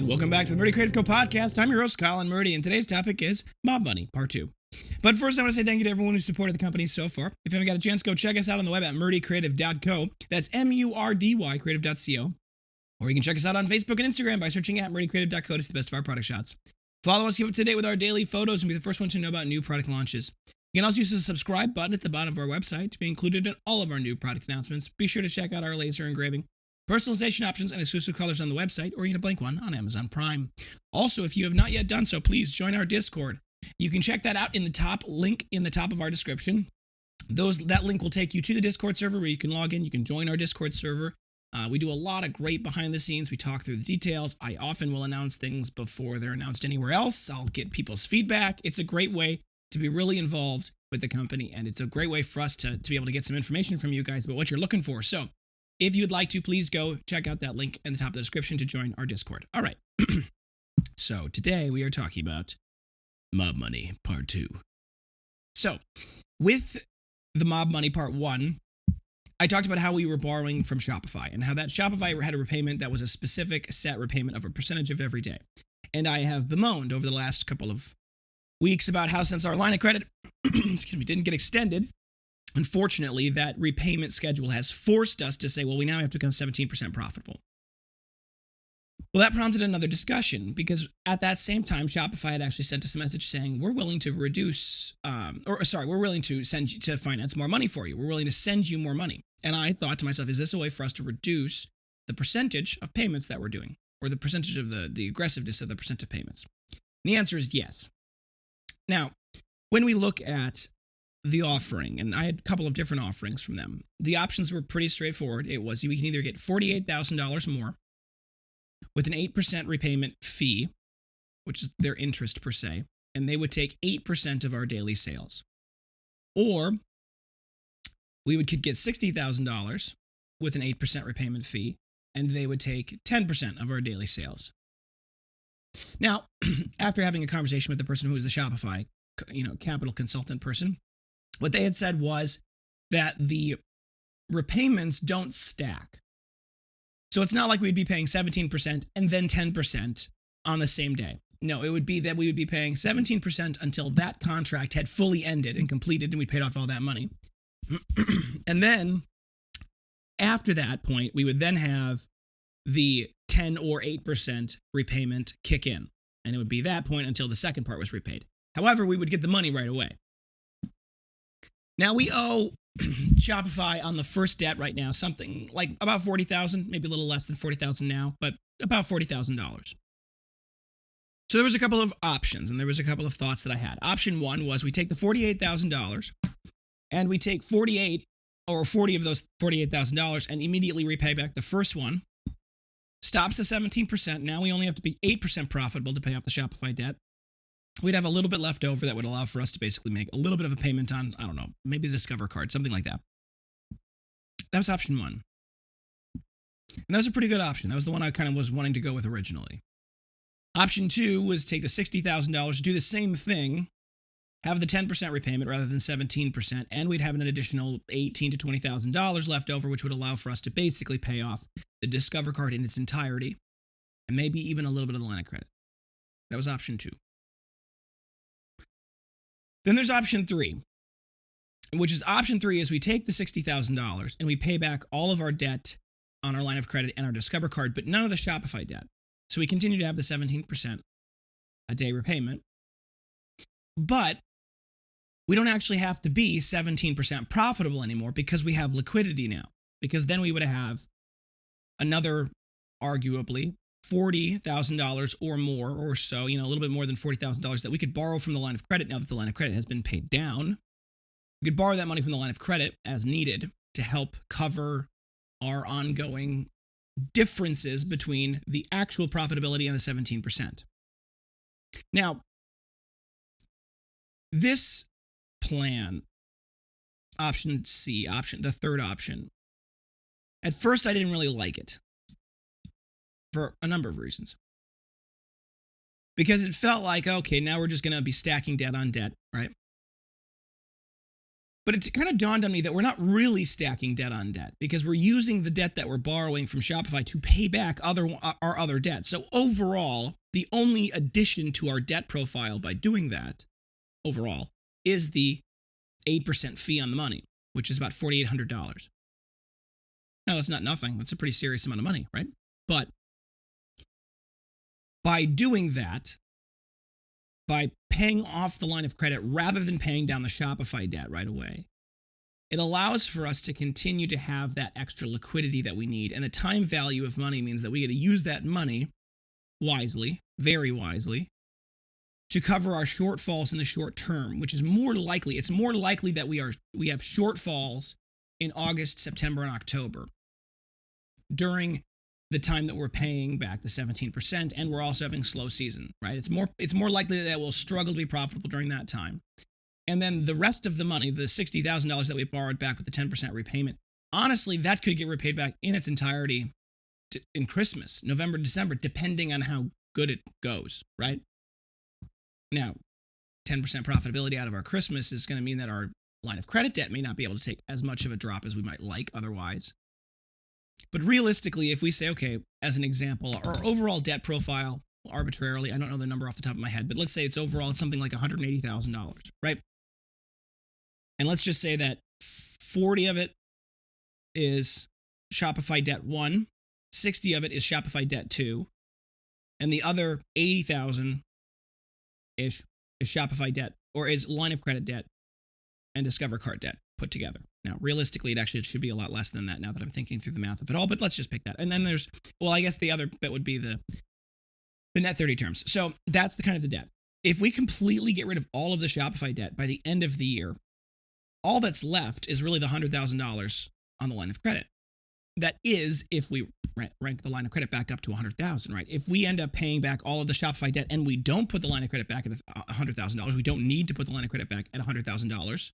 welcome back to the Murdy Creative Co podcast. I'm your host, Kyle and Murdy, and today's topic is mob money, part 2. But first, I want to say thank you to everyone who supported the company so far. If you haven't got a chance, go check us out on the web at murdycreative.co. That's M-U-R-D-Y creative.co. Or you can check us out on Facebook and Instagram by searching at murdycreative.co to see the best of our product shots. Follow us, keep up to date with our daily photos, and be the first one to know about new product launches. You can also use the subscribe button at the bottom of our website to be included in all of our new product announcements. Be sure to check out our laser engraving, personalization options, and exclusive colors on the website, or you can blank one on Amazon Prime. Also, if you have not yet done so, please join our Discord. You can check that out in the top link in the top of our description. That link will take you to the Discord server where you can log in. You can join our Discord server. We do a lot of great behind the scenes. We talk through the details. I often will announce things before they're announced anywhere else. I'll get people's feedback. It's a great way to be really involved with the company, and it's a great way for us to be able to get some information from you guys about what you're looking for. So if you'd like to, please go check out that link in the top of the description to join our Discord. All right. So today we are talking about mob money part 2. So with the mob money part 1, I talked about how we were borrowing from Shopify and how that Shopify had a repayment that was a specific set repayment of a percentage of every day. And I have bemoaned over the last couple of weeks about how since our line of credit didn't get extended, unfortunately, that repayment schedule has forced us to say, well, we now have to become 17% profitable. Well, that prompted another discussion because at that same time, Shopify had actually sent us a message saying, we're willing to we're willing to send you to finance more money for you. We're willing to send you more money. And I thought to myself, is this a way for us to reduce the percentage of payments that we're doing, or the percentage of the aggressiveness of the percent of payments? And the answer is yes. Now, when we look at the offering, and I had a couple of different offerings from them, the options were pretty straightforward. It was we can either get $48,000 more with an 8% repayment fee, which is their interest per se, and they would take 8% of our daily sales. Or we could get $60,000 with an 8% repayment fee, and they would take 10% of our daily sales. Now, after having a conversation with the person who was the Shopify, capital consultant person, what they had said was that the repayments don't stack. So it's not like we'd be paying 17% and then 10% on the same day. No, it would be that we would be paying 17% until that contract had fully ended and completed and we paid off all that money. And then after that point, we would then have the 10 or 8% repayment kick in. And it would be that point until the second part was repaid. However, we would get the money right away. Now we owe Shopify on the first debt right now something like about $40,000, maybe a little less than $40,000 now, but about $40,000. So there was a couple of options, and there was a couple of thoughts that I had. Option 1 was we take the $48,000 and we take 40 of those $48,000 and immediately repay back the first one. Stops at 17%. Now we only have to be 8% profitable to pay off the Shopify debt. We'd have a little bit left over that would allow for us to basically make a little bit of a payment on, I don't know, maybe the Discover card, something like that. That was option 1. And that was a pretty good option. That was the one I kind of was wanting to go with originally. Option 2 was take the $60,000, do the same thing, have the 10% repayment rather than 17%, and we'd have an additional $18,000 to $20,000 left over, which would allow for us to basically pay off the Discover card in its entirety, and maybe even a little bit of the line of credit. That was option 2. Then there's option 3, which is option 3 is we take the $60,000 and we pay back all of our debt on our line of credit and our Discover card, but none of the Shopify debt. So we continue to have the 17% a day repayment, but we don't actually have to be 17% profitable anymore because we have liquidity now, because then we would have another, arguably, $40,000 or more or so, a little bit more than $40,000 that we could borrow from the line of credit now that the line of credit has been paid down. We could borrow that money from the line of credit as needed to help cover our ongoing differences between the actual profitability and the 17%. Now, this plan, option C, the third option, at first I didn't really like it for a number of reasons. Because it felt like, okay, now we're just going to be stacking debt on debt, right? But it kind of dawned on me that we're not really stacking debt on debt because we're using the debt that we're borrowing from Shopify to pay back our other debt. So overall, the only addition to our debt profile by doing that overall is the 8% fee on the money, which is about $4,800. Now, that's not nothing. That's a pretty serious amount of money, right? But by doing that, by paying off the line of credit rather than paying down the Shopify debt right away, it allows for us to continue to have that extra liquidity that we need. And the time value of money means that we get to use that money wisely, very wisely, to cover our shortfalls in the short term, which is more likely. It's more likely that we have shortfalls in August, September, and October during the time that we're paying back the 17%, and we're also having slow season, right? It's more likely that we'll struggle to be profitable during that time. And then the rest of the money, the $60,000 that we borrowed back with the 10% repayment, honestly, that could get repaid back in its entirety in Christmas, November, December, depending on how good it goes, right? Now, 10% profitability out of our Christmas is going to mean that our line of credit debt may not be able to take as much of a drop as we might like otherwise. But realistically, if we say, okay, as an example, our overall debt profile, arbitrarily, I don't know the number off the top of my head, but let's say it's something like $180,000, right? And let's just say that 40 of it is Shopify debt 1, 60 of it is Shopify debt 2, and the other 80,000-ish is Shopify debt, or is line of credit debt and Discover card debt put together. Now, realistically, it should be a lot less than that now that I'm thinking through the math of it all, but let's just pick that. And then I guess the other bit would be the net 30 terms. So that's the kind of the debt. If we completely get rid of all of the Shopify debt by the end of the year, all that's left is really the $100,000 on the line of credit. That is, if we rank the line of credit back up to $100,000, right? If we end up paying back all of the Shopify debt and we don't put the line of credit back at $100,000, we don't need to put the line of credit back at $100,000.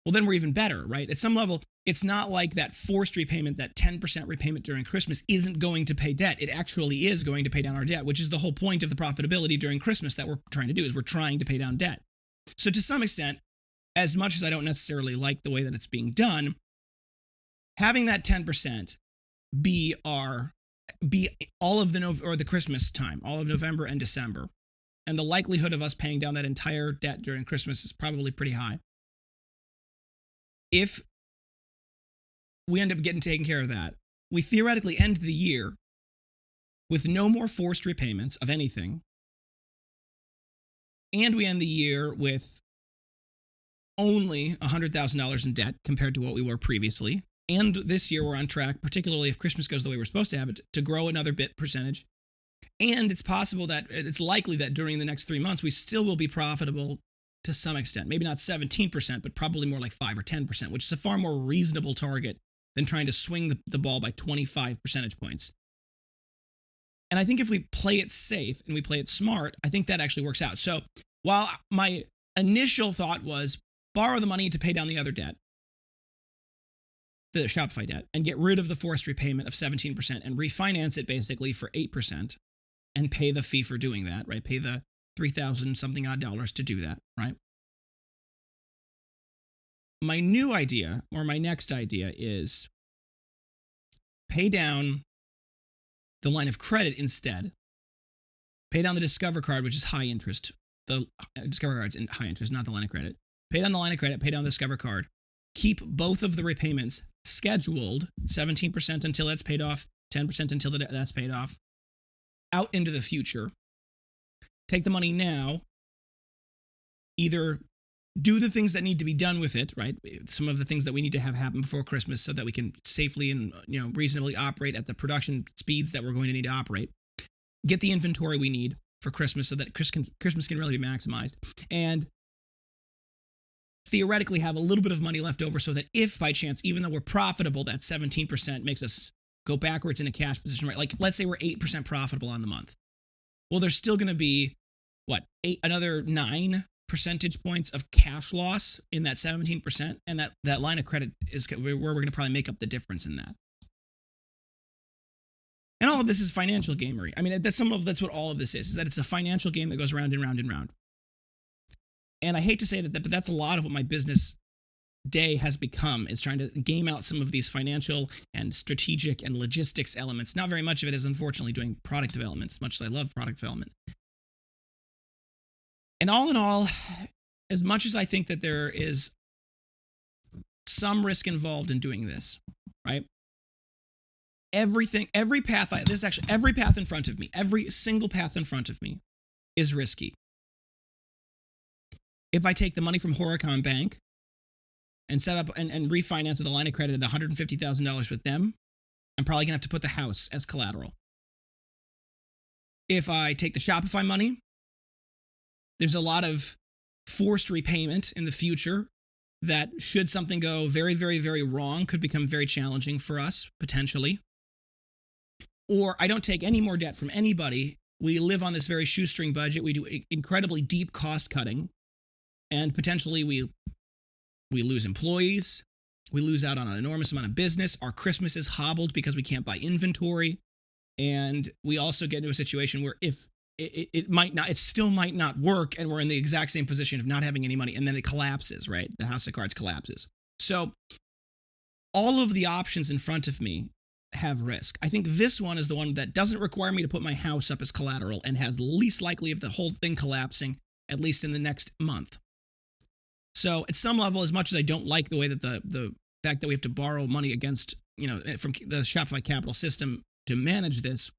Well, then we're even better, right? At some level, it's not like that forced repayment, that 10% repayment during Christmas isn't going to pay debt. It actually is going to pay down our debt, which is the whole point of the profitability during Christmas that we're trying to do, is we're trying to pay down debt. So to some extent, as much as I don't necessarily like the way that it's being done, having that 10% be all of the Christmas time, all of November and December, and the likelihood of us paying down that entire debt during Christmas is probably pretty high. If we end up getting taken care of that, we theoretically end the year with no more forced repayments of anything, and we end the year with only $100,000 in debt compared to what we were previously. And this year we're on track, particularly if Christmas goes the way we're supposed to have it, to grow another bit percentage. And it's likely that during the next 3 months, we still will be profitable to some extent. Maybe not 17%, but probably more like 5 or 10%, which is a far more reasonable target than trying to swing the ball by 25 percentage points. And I think if we play it safe and we play it smart, I think that actually works out. So while my initial thought was borrow the money to pay down the other debt, the Shopify debt, and get rid of the forced repayment of 17% and refinance it basically for 8% and pay the fee for doing that, right? Pay the $3,000 something odd dollars to do that, right? My new idea, or my next idea, is pay down the line of credit instead. Pay down the Discover card, which is high interest. The Discover card's in high interest, not the line of credit. Pay down the line of credit, pay down the Discover card. Keep both of the repayments scheduled, 17% until that's paid off, 10% until that's paid off, out into the future. Take the money now, either do the things that need to be done with it, right? Some of the things that we need to have happen before Christmas so that we can safely and reasonably operate at the production speeds that we're going to need to operate. Get the inventory we need for Christmas so that Christmas can really be maximized. And theoretically have a little bit of money left over so that if by chance, even though we're profitable, that 17% makes us go backwards in a cash position, right? Like let's say we're 8% profitable on the month. Well, there's still going to be, another 9 percentage points of cash loss in that 17%. And that line of credit is where we're going to probably make up the difference in that. And all of this is financial gamery. I mean, that's what all of this is that it's a financial game that goes round and round and round. And I hate to say that, but that's a lot of what my business day has become, is trying to game out some of these financial and strategic and logistics elements. Not very much of it is unfortunately doing product development, as much as I love product development. And all in all, as much as I think that there is some risk involved in doing this, right? Every path in front of me, every single path in front of me is risky. If I take the money from Horicon Bank and set up and refinance with a line of credit at $150,000 with them, I'm probably going to have to put the house as collateral. If I take the Shopify money, there's a lot of forced repayment in the future that, should something go very, very, very wrong, could become very challenging for us, potentially. Or I don't take any more debt from anybody. We live on this very shoestring budget. We do incredibly deep cost cutting, and potentially we lose employees. We lose out on an enormous amount of business. Our Christmas is hobbled because we can't buy inventory. And we also get into a situation where if it still might not work, and we're in the exact same position of not having any money, and then it collapses, right? The house of cards collapses. So all of the options in front of me have risk. I think this one is the one that doesn't require me to put my house up as collateral and has least likely of the whole thing collapsing, at least in the next month. So at some level, as much as I don't like the way that the fact that we have to borrow money against, from the Shopify capital system to manage this,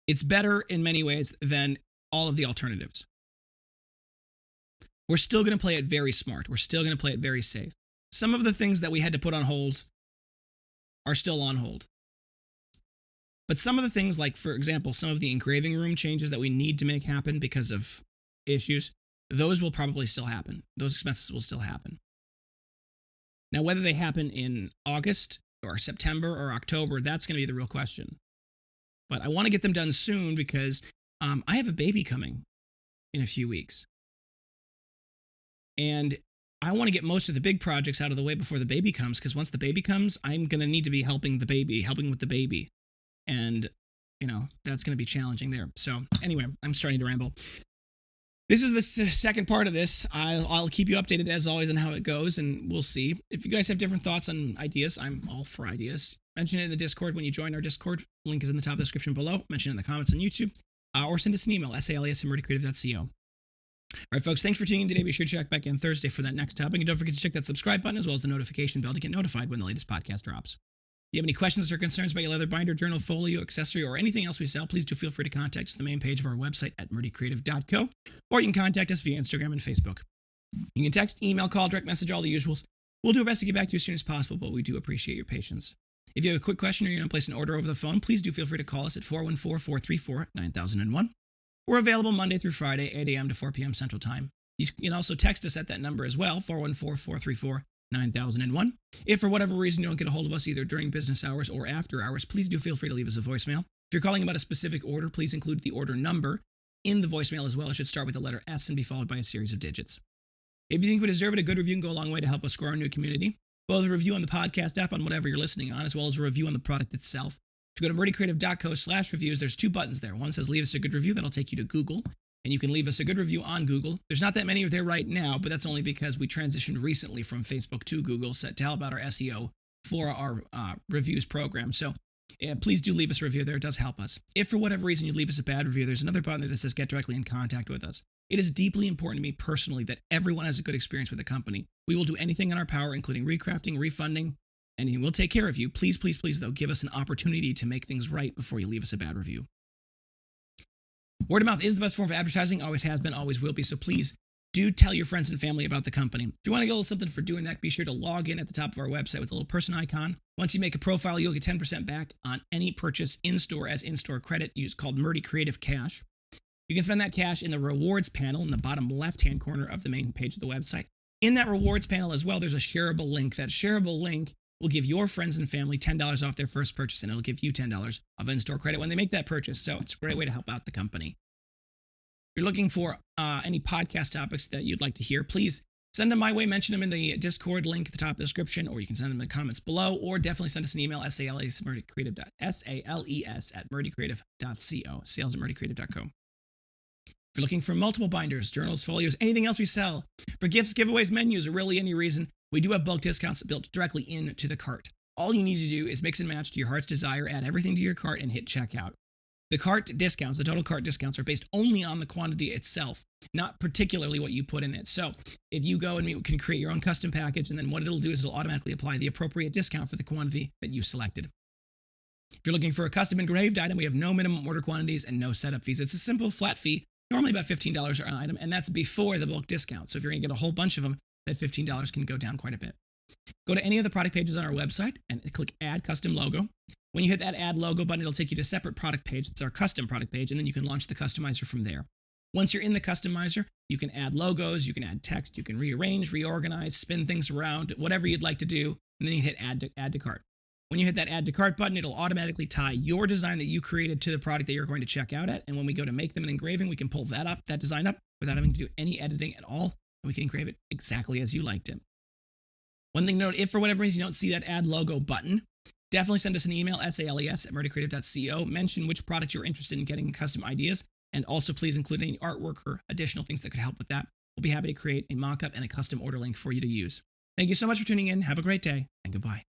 it's better in many ways than all of the alternatives. We're still going to play it very smart. We're still going to play it very safe. Some of the things that we had to put on hold are still on hold. But some of the things, like, for example, some of the engraving room changes that we need to make happen because of issues, those will probably still happen. Those expenses will still happen. Now, whether they happen in August or September or October, that's going to be the real question. But I want to get them done soon because I have a baby coming in a few weeks. And I want to get most of the big projects out of the way before the baby comes, because once the baby comes, I'm going to need to be helping with the baby. And, that's going to be challenging there. So anyway, I'm starting to ramble. This is the second part of this. I'll keep you updated as always on how it goes, and we'll see. If you guys have different thoughts on ideas, I'm all for ideas. Mention it in the Discord when you join our Discord. Link is in the top of the description below. Mention it in the comments on YouTube. Or send us an email, sales@murdycreative.co. All right, folks, thanks for tuning in today. Be sure to check back in Thursday for that next topic. And don't forget to check that subscribe button as well as the notification bell to get notified when the latest podcast drops. If you have any questions or concerns about your leather binder, journal, folio, accessory, or anything else we sell, please do feel free to contact us at the main page of our website at murdycreative.co, or you can contact us via Instagram and Facebook. You can text, email, call, direct message, all the usuals. We'll do our best to get back to you as soon as possible, but we do appreciate your patience. If you have a quick question or you want to place an order over the phone, please do feel free to call us at 414-434-9001. We're available Monday through Friday, 8 a.m. to 4 p.m. Central Time. You can also text us at that number as well, 414-434-9001. If for whatever reason you don't get a hold of us either during business hours or after hours, please do feel free to leave us a voicemail. If you're calling about a specific order, please include the order number in the voicemail as well. It should start with the letter S and be followed by a series of digits. If you think we deserve it, a good review can go a long way to help us grow our new community. Both a review on the podcast app on whatever you're listening on, as well as a review on the product itself. If you go to murdycreative.co/reviews, there's 2 buttons there. One says leave us a good review. That'll take you to Google, and you can leave us a good review on Google. There's not that many there right now, but that's only because we transitioned recently from Facebook to Google to help out our SEO for our reviews program. So please do leave us a review there. It does help us. If for whatever reason you leave us a bad review, there's another button there that says get directly in contact with us. It is deeply important to me personally that everyone has a good experience with the company. We will do anything in our power, including recrafting, refunding, and we'll take care of you. Please, please, please, though, give us an opportunity to make things right before you leave us a bad review. Word of mouth is the best form of advertising, always has been, always will be, so please do tell your friends and family about the company. If you want to get a little something for doing that, be sure to log in at the top of our website with a little person icon. Once you make a profile, you'll get 10% back on any purchase in-store as in-store credit called Murdy Creative Cash. You can spend that cash in the rewards panel in the bottom left-hand corner of the main page of the website. In that rewards panel as well, there's a shareable link. That shareable link will give your friends and family $10 off their first purchase, and it'll give you $10 of in-store credit when they make that purchase. So it's a great way to help out the company. If you're looking for any podcast topics that you'd like to hear, please send them my way. Mention them in the Discord link at the top of the description, or you can send them in the comments below, or definitely send us an email, sales@murdycreative.co, sales@murdycreative.co. you're looking for multiple binders, journals, folios, anything else we sell, for gifts, giveaways, menus, or really any reason, we do have bulk discounts built directly into the cart. All you need to do is mix and match to your heart's desire, add everything to your cart, and hit checkout. The cart discounts, the total cart discounts, are based only on the quantity itself, not particularly what you put in it. So if you go and you can create your own custom package, and then what it'll do is it'll automatically apply the appropriate discount for the quantity that you selected. If you're looking for a custom engraved item, we have no minimum order quantities and no setup fees. It's a simple flat fee, normally about $15 an item, and that's before the bulk discount. So if you're going to get a whole bunch of them, that $15 can go down quite a bit. Go to any of the product pages on our website and click Add Custom Logo. When you hit that Add Logo button, it'll take you to a separate product page. It's our custom product page, and then you can launch the customizer from there. Once you're in the customizer, you can add logos, you can add text, you can rearrange, reorganize, spin things around, whatever you'd like to do, and then you hit Add to Cart. When you hit that Add to Cart button, it'll automatically tie your design that you created to the product that you're going to check out at, and when we go to make them an engraving, we can pull that design up, without having to do any editing at all, and we can engrave it exactly as you liked it. One thing to note, if for whatever reason you don't see that Add Logo button, definitely send us an email, sales@murdycreative.co. Mention which product you're interested in getting custom ideas, and also please include any artwork or additional things that could help with that. We'll be happy to create a mock-up and a custom order link for you to use. Thank you so much for tuning in. Have a great day, and goodbye.